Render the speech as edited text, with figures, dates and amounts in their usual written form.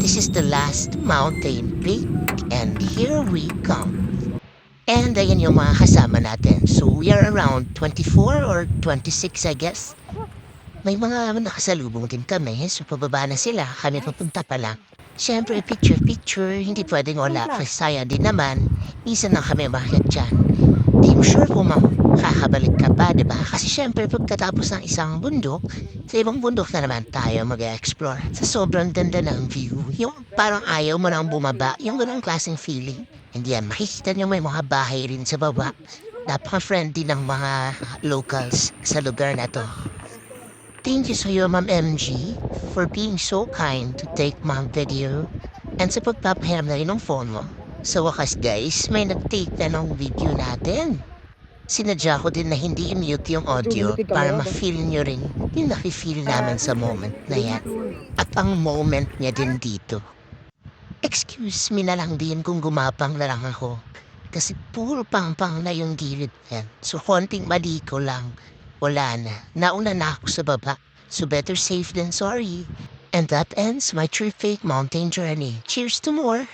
This is the last mountain peak and here we come. And ayan yung mga kasama natin. So we are around 24 or 26 I guess. May mga nakasalubong din kami. So pababa na sila. Kami papunta pa lang. Siyempre picture, hindi pwedeng wala. Kasi saya din naman. Isa na kami bakit dyan. Di mo sure kung makakabalik ka pa, diba? Kasi syempre pagkatapos ng isang bundok, sa ibang bundok na naman tayo mag-explore. Sa sobrang ganda ng view, yung parang ayaw mo nang bumaba, yung ganang klaseng feeling. Hindi yan, makikita nyo may mga bahay rin sa baba. Napaka-friendly ng mga locals sa lugar na to. Thank you sa'yo, Ma'am MG, for being so kind to take my video and sa pagpapahiram na rin ng phone mo. Sa wakas guys, may nag-take na ng video natin. Sinadya ko din na hindi i-mute yung audio para ma-feel nyo rin yung nafe-feel namin sa moment na yan. At ang moment niya din dito. Excuse me na lang din kung gumapang na lang ako. Kasi puro pang-pang na yung gilid yan. So konting mali ko lang. Wala na. Nauna na ako sa baba. So better safe than sorry. And that ends my true fake mountain journey. Cheers to more!